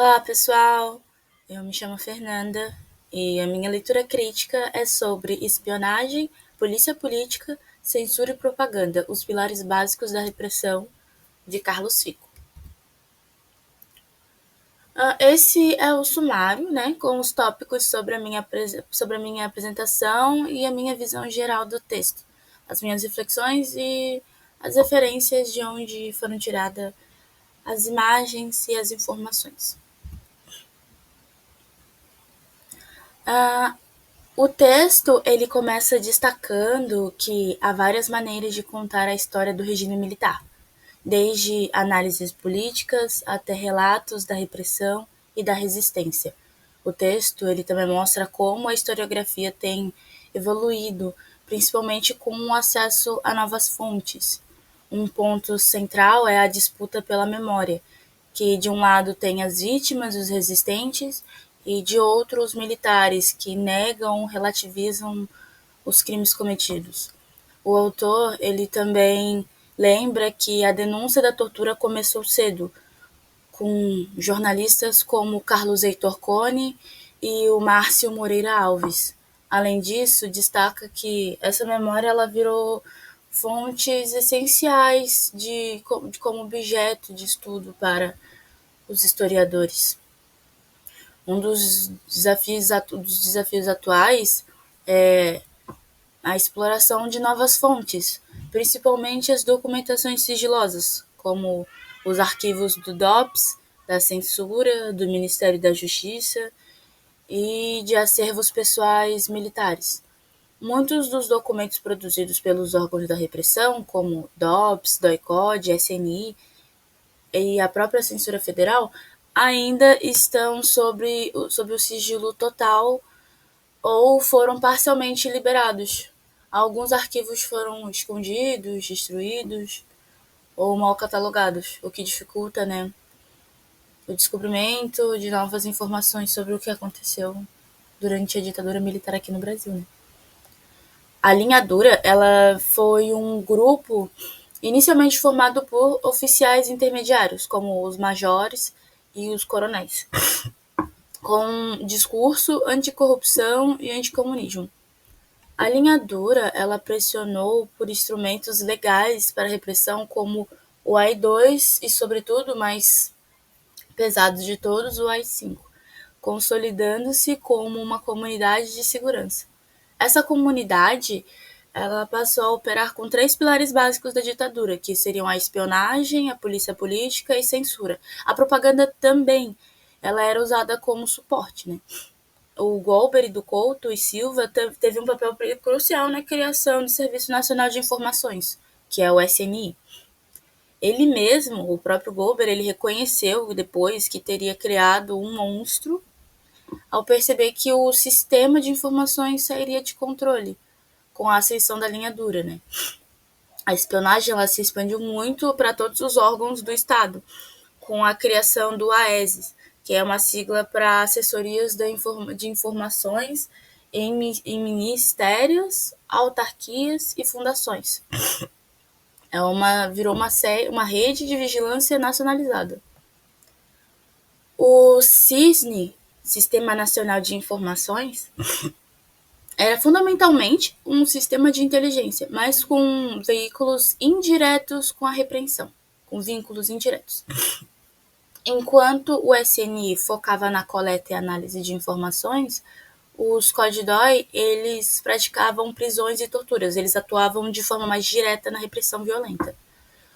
Olá, pessoal! Eu me chamo Fernanda e a minha leitura crítica é sobre espionagem, polícia política, censura e propaganda, os pilares básicos da repressão, de Carlos Fico. Esse é o sumário, né, com os tópicos sobre a minha apresentação e a minha visão geral do texto, as minhas reflexões e as referências de onde foram tiradas as imagens e as informações. O texto ele começa destacando que há várias maneiras de contar a história do regime militar, desde análises políticas até relatos da repressão e da resistência. O texto ele também mostra como a historiografia tem evoluído, principalmente com o acesso a novas fontes. Um ponto central é a disputa pela memória, que de um lado tem as vítimas, os resistentes, e de outro os militares, que negam, relativizam os crimes cometidos. O autor ele também lembra que a denúncia da tortura começou cedo, com jornalistas como Carlos Heitor Cone e o Márcio Moreira Alves. Além disso, destaca que essa memória ela virou fontes essenciais de como objeto de estudo para os historiadores. Um dos desafios atuais é a exploração de novas fontes, principalmente as documentações sigilosas, como os arquivos do DOPS, da censura, do Ministério da Justiça e de acervos pessoais militares. Muitos dos documentos produzidos pelos órgãos da repressão, como DOPS, DOI-CODE, SNI e a própria censura federal, ainda estão sob o sigilo total ou foram parcialmente liberados. Alguns arquivos foram escondidos, destruídos ou mal catalogados, o que dificulta, né, o descobrimento de novas informações sobre o que aconteceu durante a ditadura militar aqui no Brasil. Né? A linha dura, ela foi um grupo inicialmente formado por oficiais intermediários, como os majores e os coronéis, com discurso anticorrupção e anticomunismo. A linha dura ela pressionou por instrumentos legais para repressão como o AI-2 e, sobretudo, o mais pesado de todos, o AI-5, consolidando-se como uma comunidade de segurança. Essa comunidade ela passou a operar com três pilares básicos da ditadura, que seriam a espionagem, a polícia política e censura. A propaganda também ela era usada como suporte, né? O Golbery do Couto e Silva teve um papel crucial na criação do Serviço Nacional de Informações, que é o SNI. Ele mesmo, o próprio Golbery, ele reconheceu depois que teria criado um monstro ao perceber que o sistema de informações sairia de controle com a ascensão da linha dura, né? A espionagem ela se expandiu muito para todos os órgãos do Estado, com a criação do AESES, que é uma sigla para Assessorias de Informações em ministérios, autarquias e fundações. Virou uma rede de vigilância nacionalizada. O CISNI, Sistema Nacional de Informações, era fundamentalmente um sistema de inteligência, mas com veículos indiretos com a repreensão, com vínculos indiretos. Enquanto o SNI focava na coleta e análise de informações, os COD-DOI, eles praticavam prisões e torturas, eles atuavam de forma mais direta na repressão violenta.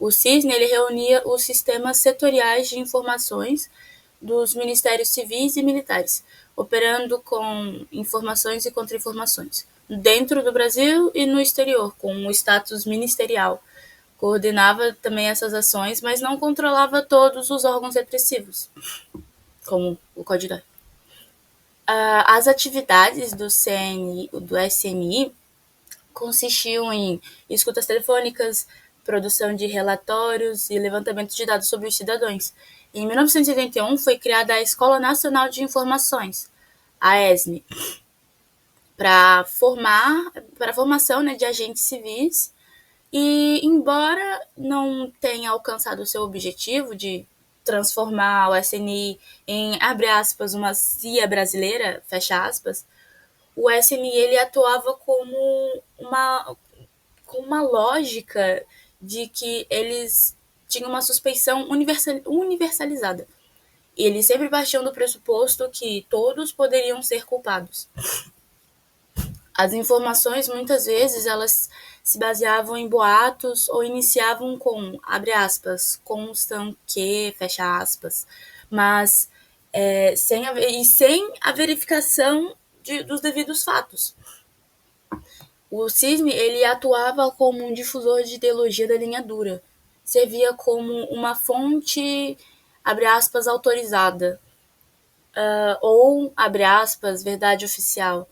O CISNE, ele reunia os sistemas setoriais de informações dos ministérios civis e militares, operando com informações e contra-informações, dentro do Brasil e no exterior, com o status ministerial. Coordenava também essas ações, mas não controlava todos os órgãos repressivos, como o CODIDOI. As atividades do SNI consistiam em escutas telefônicas, produção de relatórios e levantamento de dados sobre os cidadãos. Em 1981 foi criada a Escola Nacional de Informações, a ESNI, para a formação, né, de agentes civis. E, embora não tenha alcançado o seu objetivo de transformar o SNI em, abre aspas, uma CIA brasileira, fecha aspas, o SNI ele atuava com uma lógica de que eles tinham uma suspeição universalizada. Eles sempre partiam do pressuposto que todos poderiam ser culpados. As informações, muitas vezes, elas se baseavam em boatos ou iniciavam com, abre aspas, constam que, fecha aspas, mas sem a verificação dos devidos fatos. O CISM ele atuava como um difusor de ideologia da linha dura, servia como uma fonte, abre aspas, autorizada, ou, abre aspas, verdade oficial,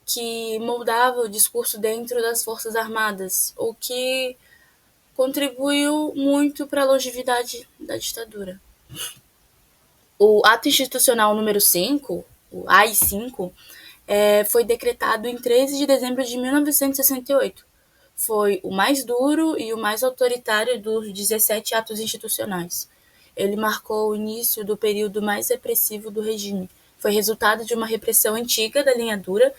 que moldava o discurso dentro das Forças Armadas, o que contribuiu muito para a longevidade da ditadura. O Ato Institucional número 5, o AI-5, foi decretado em 13 de dezembro de 1968. Foi o mais duro e o mais autoritário dos 17 atos institucionais. Ele marcou o início do período mais repressivo do regime. Foi resultado de uma repressão antiga da linha dura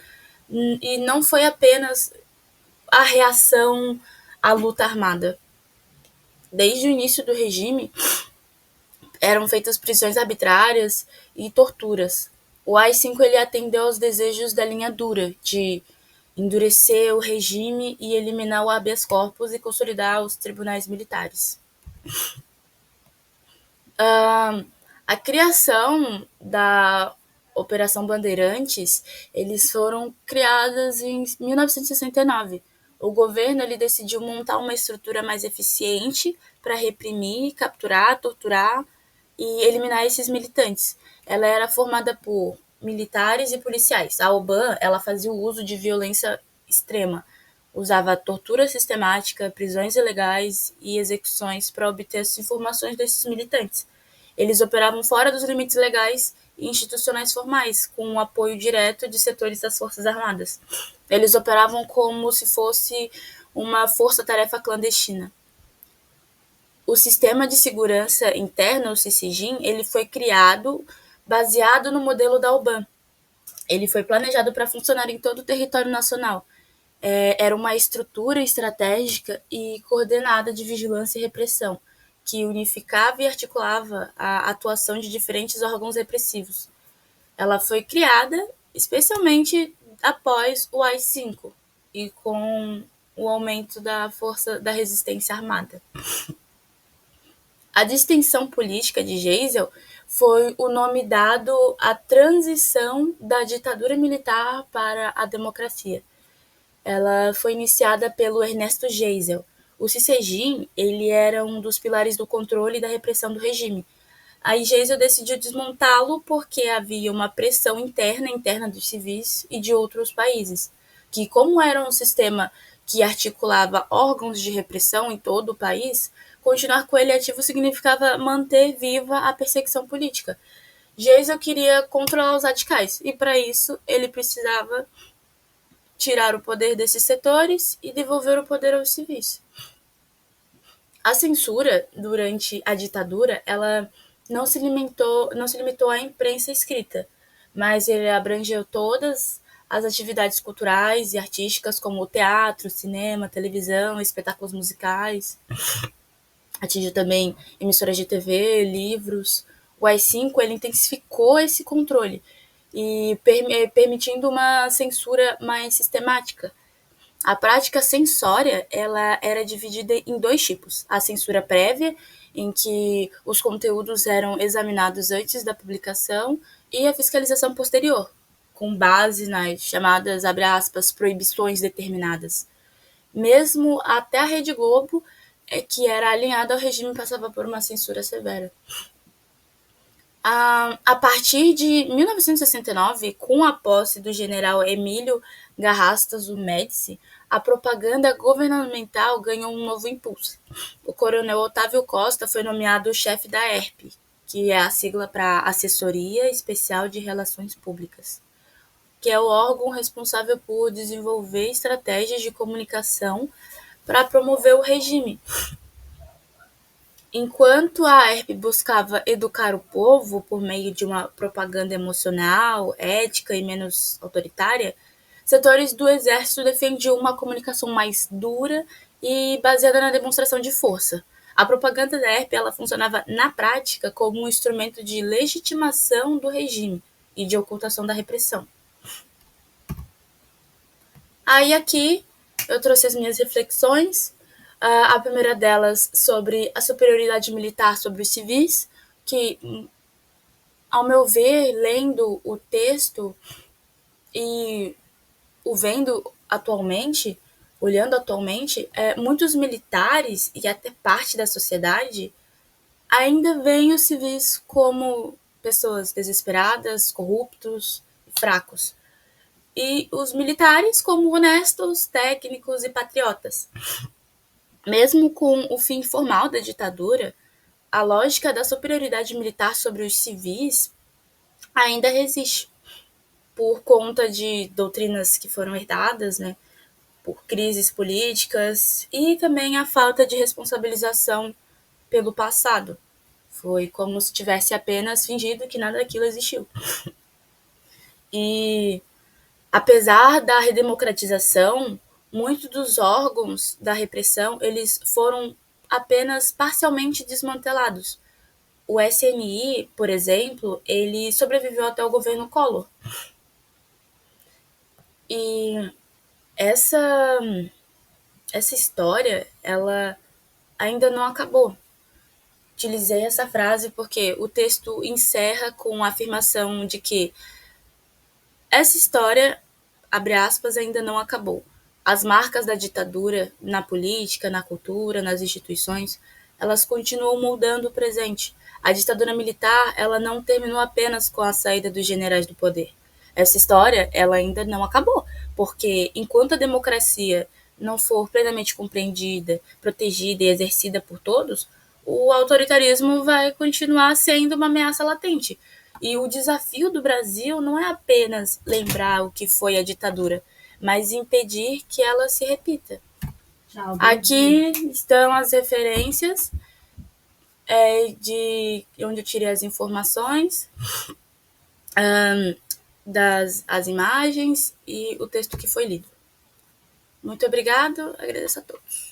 e não foi apenas a reação à luta armada. Desde o início do regime, eram feitas prisões arbitrárias e torturas. O AI-5 ele atendeu aos desejos da linha dura, de endurecer o regime e eliminar o habeas corpus e consolidar os tribunais militares. A criação da Operação Bandeirantes, eles foram criadas em 1969. O governo ele decidiu montar uma estrutura mais eficiente para reprimir, capturar, torturar e eliminar esses militantes. Ela era formada por militares e policiais. A OBAN ela fazia o uso de violência extrema, usava tortura sistemática, prisões ilegais e execuções para obter as informações desses militantes. Eles operavam fora dos limites legais e institucionais formais, com o apoio direto de setores das Forças Armadas. Eles operavam como se fosse uma força-tarefa clandestina. O Sistema de Segurança Interna, o CICIGIN, ele foi criado baseado no modelo da OBAN. Ele foi planejado para funcionar em todo o território nacional. Era uma estrutura estratégica e coordenada de vigilância e repressão, que unificava e articulava a atuação de diferentes órgãos repressivos. Ela foi criada especialmente após o AI-5 e com o aumento da força da resistência armada. A distinção política de Geisel foi o nome dado à transição da ditadura militar para a democracia. Ela foi iniciada pelo Ernesto Geisel. O CICIGIN ele era um dos pilares do controle e da repressão do regime. Aí Geisel decidiu desmontá-lo porque havia uma pressão interna dos civis e de outros países, que como era um sistema que articulava órgãos de repressão em todo o país, continuar com ele ativo significava manter viva a perseguição política. Geisel queria controlar os radicais e para isso ele precisava tirar o poder desses setores e devolver o poder aos civis. A censura durante a ditadura, ela não se limitou à imprensa escrita, mas ele abrangeu todas as atividades culturais e artísticas, como o teatro, cinema, televisão, espetáculos musicais. Atingiu também emissoras de TV, livros. O AI-5 ele intensificou esse controle e permitindo uma censura mais sistemática. A prática censória ela era dividida em dois tipos. A censura prévia, em que os conteúdos eram examinados antes da publicação, e a fiscalização posterior, com base nas chamadas, abre aspas, proibições determinadas. Mesmo até a Rede Globo, que era alinhada ao regime, passava por uma censura severa. A partir de 1969, com a posse do general Emílio Garrastazu Médici, a propaganda governamental ganhou um novo impulso. O coronel Otávio Costa foi nomeado chefe da ERP, que é a sigla para Assessoria Especial de Relações Públicas, que é o órgão responsável por desenvolver estratégias de comunicação para promover o regime. Enquanto a ERP buscava educar o povo por meio de uma propaganda emocional, ética e menos autoritária, setores do exército defendiam uma comunicação mais dura e baseada na demonstração de força. A propaganda da ERP ela funcionava na prática como um instrumento de legitimação do regime e de ocultação da repressão. Aí aqui eu trouxe as minhas reflexões. A primeira delas sobre a superioridade militar sobre os civis, que, ao meu ver, lendo o texto e o vendo atualmente, olhando atualmente, muitos militares e até parte da sociedade ainda veem os civis como pessoas desesperadas, corruptos, fracos. E os militares como honestos, técnicos e patriotas. Mesmo com o fim formal da ditadura, a lógica da superioridade militar sobre os civis ainda resiste, por conta de doutrinas que foram herdadas, né, por crises políticas e também a falta de responsabilização pelo passado. Foi como se tivesse apenas fingido que nada daquilo existiu. E apesar da redemocratização, muitos dos órgãos da repressão eles foram apenas parcialmente desmantelados. O SNI, por exemplo, ele sobreviveu até o governo Collor. E essa, essa história, ela ainda não acabou. Utilizei essa frase porque o texto encerra com a afirmação de que essa história, abre aspas, ainda não acabou. As marcas da ditadura na política, na cultura, nas instituições, elas continuam moldando o presente. A ditadura militar, ela não terminou apenas com a saída dos generais do poder. Essa história, ela ainda não acabou, porque enquanto a democracia não for plenamente compreendida, protegida e exercida por todos, o autoritarismo vai continuar sendo uma ameaça latente. E o desafio do Brasil não é apenas lembrar o que foi a ditadura, mas impedir que ela se repita. Aqui estão as referências de onde eu tirei as informações, as imagens e o texto que foi lido. Muito obrigado, agradeço a todos.